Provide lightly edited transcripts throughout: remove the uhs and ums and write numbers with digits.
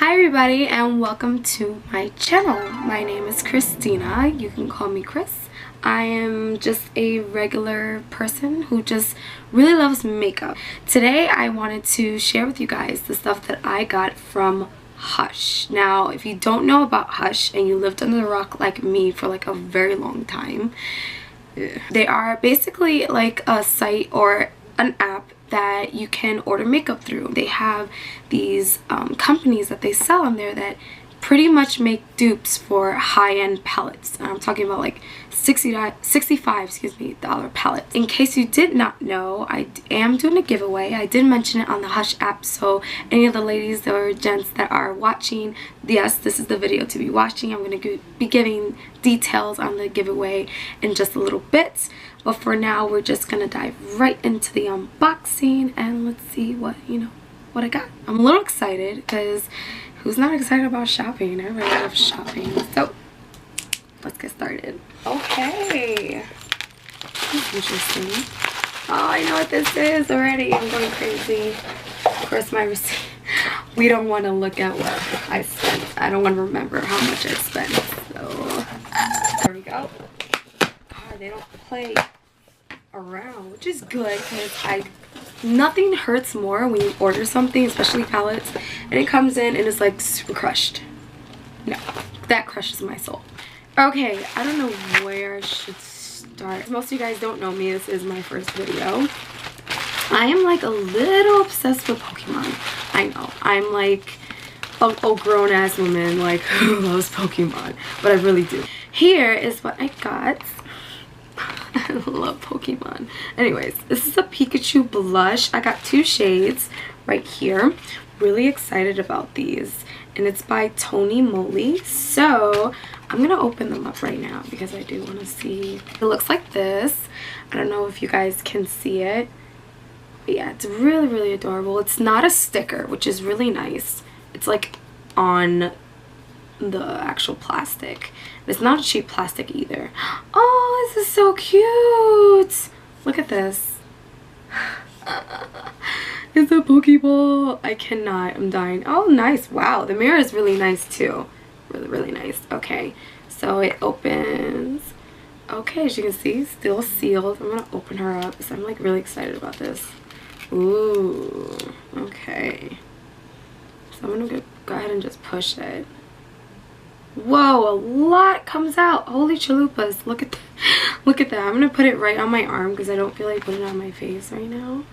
Hi everybody and welcome to my channel. My name is Christina. You can call me Chris. I am just a regular person who just really loves makeup. Today I wanted to share with you guys the stuff that I got from Hush. Now if you don't know about Hush and you lived under the rock like me for like a very long time, they are basically like a site or an app that you can order makeup through. They have these companies that they sell on there that pretty much make dupes for high-end palettes. I'm talking about like $65 palettes. In case you did not know, I am doing a giveaway. I did mention it on the Hush app, so any of the ladies or gents that are watching, yes, this is the video to be watching. I'm going to be giving details on the giveaway in just a little bit. But for now, we're just going to dive right into the unboxing and let's see what I got. I'm a little excited because who's not excited about shopping? Everybody loves shopping. So let's get started. Okay. That's interesting. Oh, I know what this is already. I'm going crazy. Of course, my receipt. We don't want to look at what I spent. I don't want to remember how much I spent. So there we go. God, they don't play around, which is good because nothing hurts more when you order something, especially palettes, and it comes in and it's like super crushed. No, that crushes my soul. Okay, I don't know where I should start. Most of you guys don't know me. This is my first video. I am like a little obsessed with Pokemon. I know. I'm like a grown-ass woman like who loves Pokemon, but I really do. Here is what I got. I love Pokemon. Anyways, this is a Pikachu blush. I got two shades right here. Really excited about these. And it's by Tony Moly. So I'm going to open them up right now because I do want to see. It looks like this. I don't know if you guys can see it. But yeah, it's really, really adorable. It's not a sticker, which is really nice. It's like on the actual plastic. It's not a cheap plastic either. Oh, this is so cute. Look at this. It's a Pokeball. I cannot. I'm dying. Oh, nice. Wow. The mirror is really nice too. Really, really nice. Okay. So it opens. Okay, as you can see, still sealed. I'm going to open her up because I'm like really excited about this. Ooh. Okay. So I'm going to go ahead and just push it. Whoa, a lot comes out. Holy chalupas. Look at that. Look at that. I'm going to put it right on my arm because I don't feel like putting it on my face right now.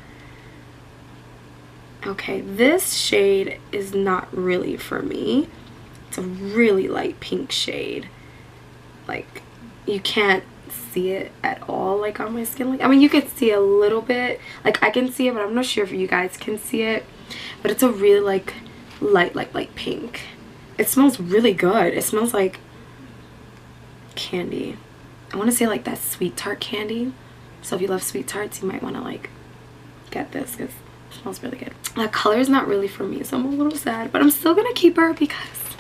Okay, this shade is not really for me. It's a really light pink shade. Like, you can't see it at all like on my skin. Like, I mean, you can see a little bit. Like, I can see it, but I'm not sure if you guys can see it. But it's a really like light pink. It smells really good. It smells like candy. I want to say like that sweet tart candy. So if you love sweet tarts, you might want to like get this because it smells really good. The color is not really for me, so I'm a little sad, but I'm still gonna keep her because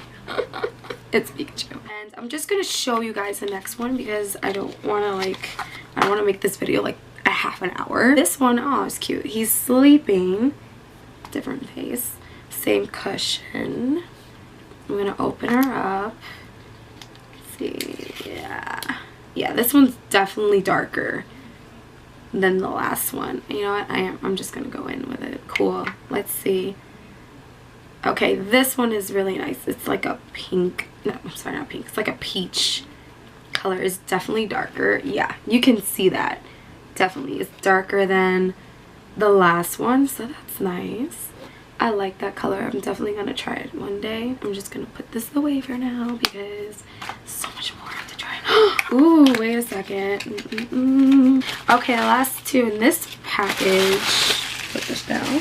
it's Pikachu. And I'm just gonna show you guys the next one because I don't want to make this video like a half an hour. This one, oh, it's cute. He's sleeping. Different face. Same cushion. I'm gonna open her up. Let's see. Yeah, this one's definitely darker than the last one. You know what? I'm just gonna go in with it. Cool. Let's see. Okay, this one is really nice. It's like a pink. No, I'm sorry, not pink. It's like a peach color. Is definitely darker. Yeah, you can see that. Definitely, it's darker than the last one, so that's nice. I like that color. I'm definitely gonna try it one day. I'm just gonna put this away for now because so much more I have to try. Ooh, wait a second. Okay, the last two in this package. Put this down.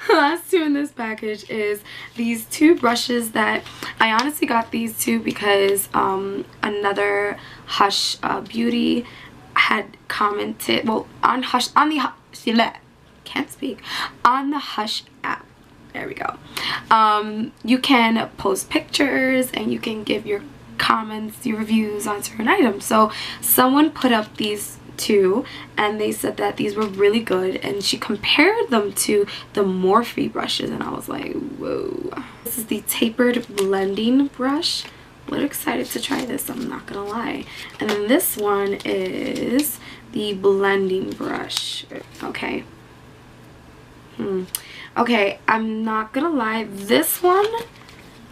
The last two in this package is these two brushes that I honestly got these two because another Hush beauty had commented, well, on Hush, on the can't speak, on the Hush app. There we go. You can post pictures and you can give your comments, your reviews on certain items. So someone put up these two, and they said that these were really good, and she compared them to the Morphe brushes, and I was like, whoa. This is the tapered blending brush. A little excited to try this, I'm not gonna lie. And then this one is the blending brush. Okay. Okay, I'm not gonna lie, this one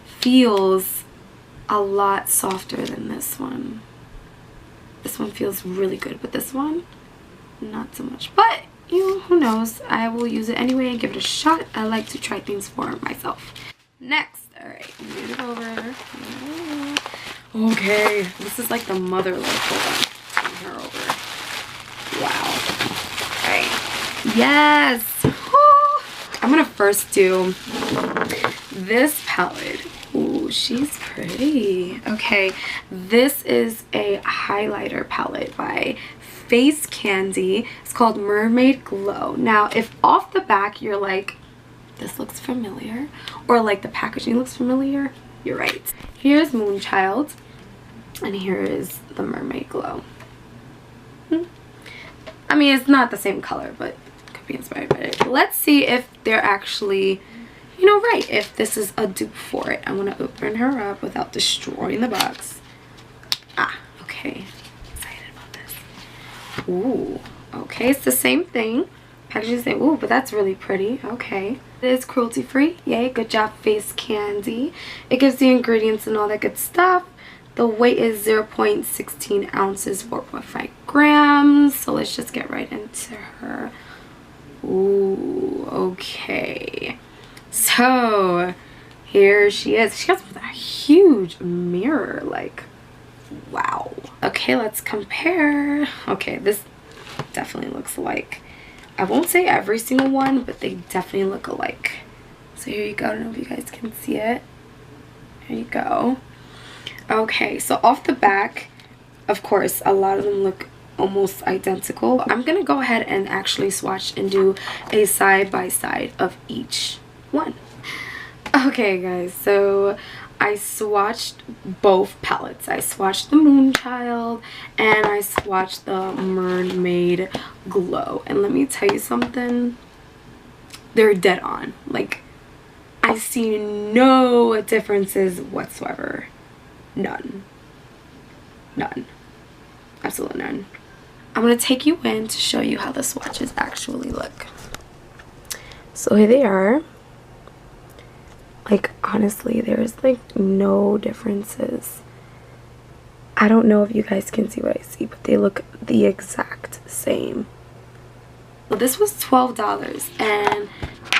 feels a lot softer than this one. This one feels really good, but this one, not so much. But, who knows? I will use it anyway and give it a shot. I like to try things for myself. Next, alright, move it over. Okay, this is like the mother look. Hold on, turn her over. Wow. Alright. Yes! Woo! I'm gonna first do this palette. Ooh, she's pretty. Okay, this is a highlighter palette by Face Candy. It's called Mermaid Glow. Now, if off the back you're like, this looks familiar, or like the packaging looks familiar, you're right. Here's Moonchild, and here is the Mermaid Glow. I mean, it's not the same color, but could be inspired by it. Let's see if they're actually, right, if this is a dupe for it. I'm gonna open her up without destroying the box. Ah, okay. Excited about this. Ooh, okay, it's the same thing. Packaging same. Ooh, but that's really pretty. Okay. It is cruelty free. Yay, good job, Face Candy. It gives the ingredients and all that good stuff. The weight is 0.16 ounces, 4.5 grams. So let's just get right into her. Ooh, okay. So here she is. She has a huge mirror, like, wow. Okay, let's compare. Okay, this definitely looks like, I won't say every single one, but they definitely look alike. So here you go. I don't know if you guys can see it. Here you go. Okay, so off the back, of course, a lot of them look almost identical. I'm gonna go ahead and actually swatch and do a side-by-side of each one. Okay guys, so I swatched both palettes. I swatched the Moonchild and I swatched the Mermaid Glow, and let me tell you something, they're dead on. Like, I see no differences whatsoever. None. Absolutely none. I'm gonna take you in to show you how the swatches actually look. So here they are. Like, honestly, there's like no differences. I don't know if you guys can see what I see, but they look the exact same. Well, this was $12, and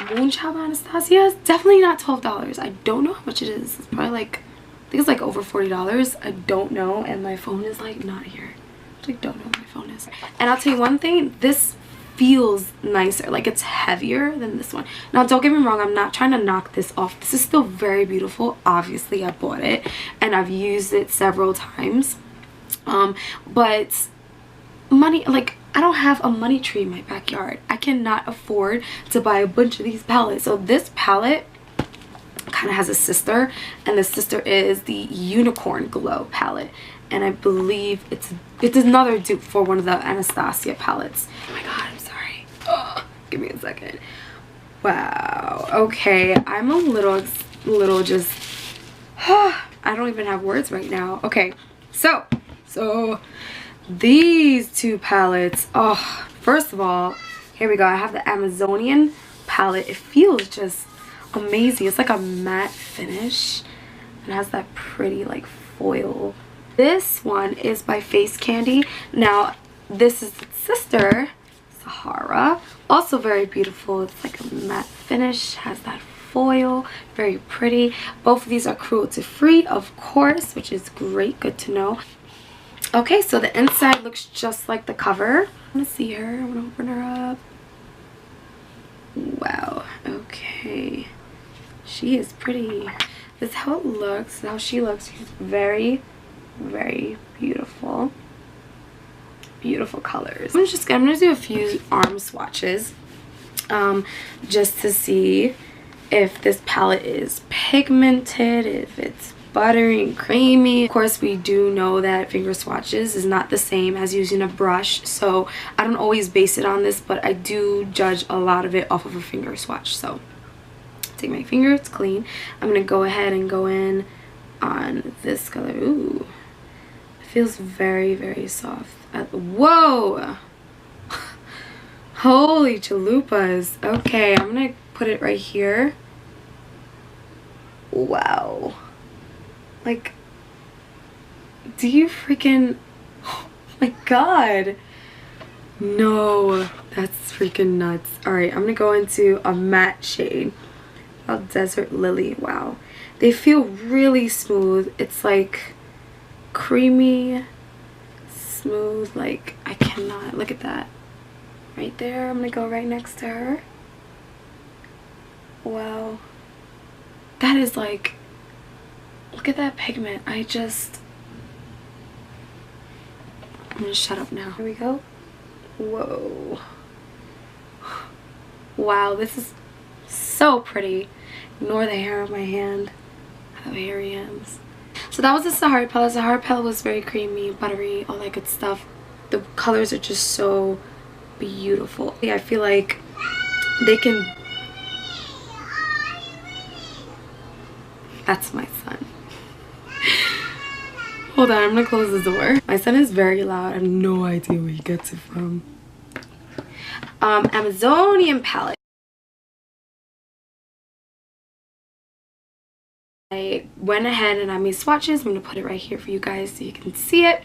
Moonchild Anastasia is definitely not $12. I don't know how much it is. It's probably like, I think it's like over $40. I don't know, and my phone is like not here. I like don't know where my phone is. And I'll tell you one thing, this feels nicer. Like, it's heavier than this one. Now, don't get me wrong, I'm not trying to knock this off. This is still very beautiful. Obviously, I bought it and I've used it several times. But money, like, I don't have a money tree in my backyard. I cannot afford to buy a bunch of these palettes. So this palette kind of has a sister, and the sister is the Unicorn Glow palette, and I believe it's another dupe for one of the Anastasia palettes. Oh my god, I'm sorry. Ugh, give me a second. Wow. Okay, I'm a little just I don't even have words right now. Okay, so these two palettes, oh, first of all, here we go. I have the Amazonian palette. It feels just amazing. It's like a matte finish and has that pretty like foil. This one is by Face Candy. Now, this is its sister, Sahara. Also very beautiful. It's like a matte finish, has that foil, very pretty. Both of these are cruelty free, of course, which is great, good to know. Okay, so the inside looks just like the cover. I want to see her. I want to open her up. Wow. Okay. She is pretty. This is how it looks, how she looks. She's very, very beautiful. Beautiful colors. I'm gonna do a few arm swatches just to see if this palette is pigmented, if it's buttery and creamy. Of course, we do know that finger swatches is not the same as using a brush, so I don't always base it on this, but I do judge a lot of it off of a finger swatch. So take my finger, it's clean. I'm gonna go ahead and go in on this color. Ooh, it feels very, very soft. Whoa! Holy chalupas. Okay, I'm gonna put it right here. Wow. Like, do you freaking... Oh my god. No, that's freaking nuts. Alright, I'm gonna go into a matte shade of Desert Lily. Wow. They feel really smooth. It's like creamy, smooth. Like, I cannot. Look at that. Right there. I'm gonna go right next to her. Wow. That is like, look at that pigment. I'm gonna shut up now. Here we go. Whoa. Wow, this is so pretty. Ignore the hair on my hand. How hairy hands. So that was the Sahara palette. The Sahara palette was very creamy, buttery, all that good stuff. The colors are just so beautiful. Yeah, I feel like they can... That's my son. Hold on, I'm gonna close the door. My son is very loud. I have no idea where he gets it from. Amazonian palette. I went ahead and I made swatches. I'm gonna put it right here for you guys so you can see it.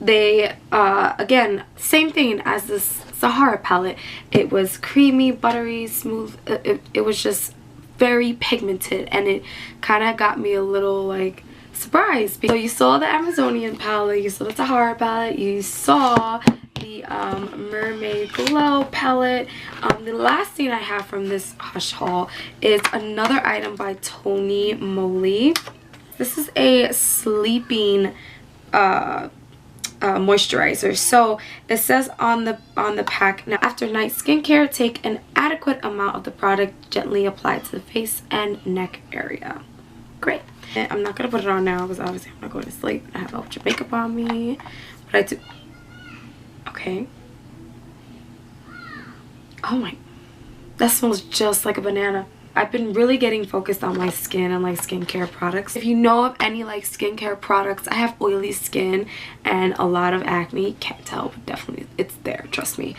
They again, same thing as this Sahara palette. It was creamy, buttery, smooth. It was just very pigmented, and it kind of got me a little like surprised. So you saw the Amazonian palette, you saw the Sahara palette, you saw the Mermaid Glow palette. The last thing I have from this Hush haul is another item by Tony Moly. This is a sleeping moisturizer. So it says on the pack, now after night skincare, take an adequate amount of the product, gently apply to the face and neck area. Great. And I'm not gonna put it on now because obviously I'm not going to sleep. I have a bunch of makeup on me, but I do. Okay. Oh my, that smells just like a banana. I've been really getting focused on my skin and like skincare products. If you know of any like skincare products, I have oily skin and a lot of acne. Can't tell, but definitely it's there, trust me.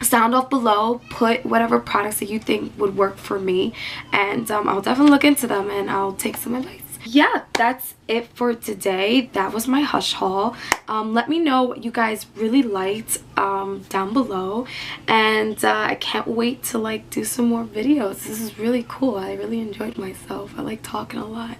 Sound off below, put whatever products that you think would work for me, and I'll definitely look into them and I'll take some advice. Yeah, that's it for today. That was my Hush haul. Let me know what you guys really liked down below, and I can't wait to like do some more videos. This is really cool. I really enjoyed myself. I like talking a lot.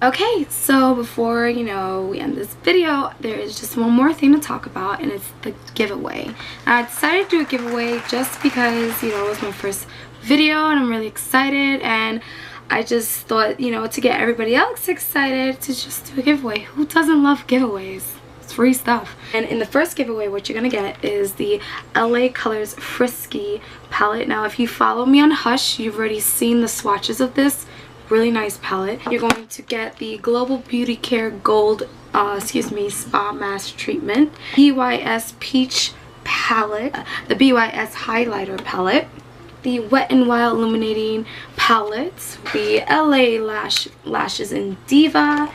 Okay, so before we end this video, there is just one more thing to talk about, and it's the giveaway. I decided to do a giveaway just because it was my first video and I'm really excited, and I just thought, to get everybody else excited, to just do a giveaway. Who doesn't love giveaways? It's free stuff. And in the first giveaway, what you're gonna get is the LA Colors Frisky palette. Now, if you follow me on Hush, you've already seen the swatches of this. Really nice palette. You're going to get the Global Beauty Care Gold, Spa Mask Treatment, BYS Peach palette, the BYS Highlighter palette, the Wet n Wild Illuminating palette, the LA Lashes in Diva,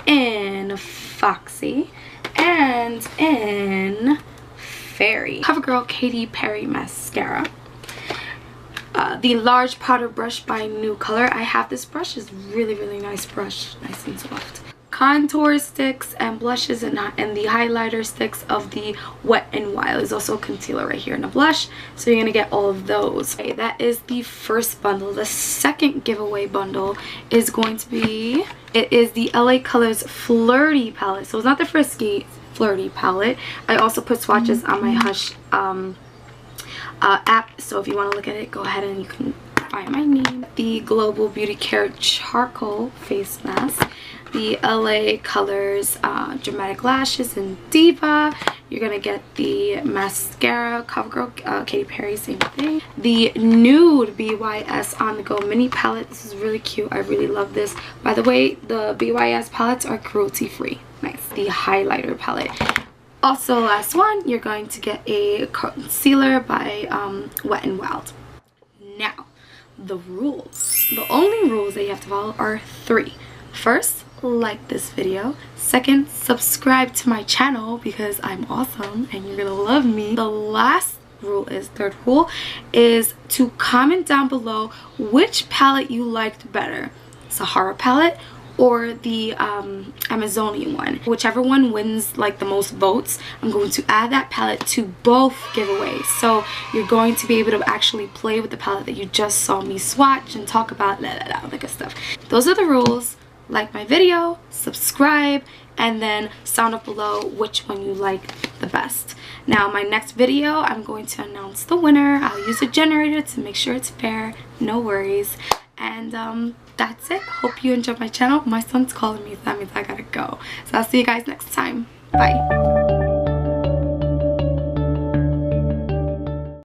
in Foxy, and in Fairy. CoverGirl Katy Perry Mascara. The large powder brush by New Color. I have this brush. It's really, really nice brush. Nice and soft. Contour sticks and blushes, and the highlighter sticks of the Wet n Wild. There's also a concealer right here and a blush, so you're gonna get all of those. Okay, that is the first bundle. The second giveaway bundle is going to be, it is the LA Colors Flirty palette. So it's not the Frisky, Flirty palette. I also put swatches on my Hush app, so if you want to look at it, go ahead and you can find my name. The Global Beauty Care Charcoal Face Mask. the LA Colors Dramatic Lashes in Diva. You're gonna get the mascara, CoverGirl, Katy Perry, same thing. The nude BYS On The Go mini palette. This is really cute. I really love this. By the way, the BYS palettes are cruelty free. Nice. The highlighter palette. Also, last one, you're going to get a concealer by Wet n Wild. Now, the rules. The only rules that you have to follow are 3. First, like this video. Second, subscribe to my channel because I'm awesome and you're gonna love me. The last rule is, third rule, is to comment down below which palette you liked better. Sahara palette or the Amazonian one. Whichever one wins like the most votes, I'm going to add that palette to both giveaways. So you're going to be able to actually play with the palette that you just saw me swatch and talk about, all that good stuff. Those are the rules. Like my video, subscribe, and then sound up below which one you like the best. Now my next video, I'm going to announce the winner. I'll use a generator to make sure it's fair, no worries. And that's it. Hope you enjoyed my channel. My son's calling me, so that means I gotta go. So I'll see you guys next time. Bye.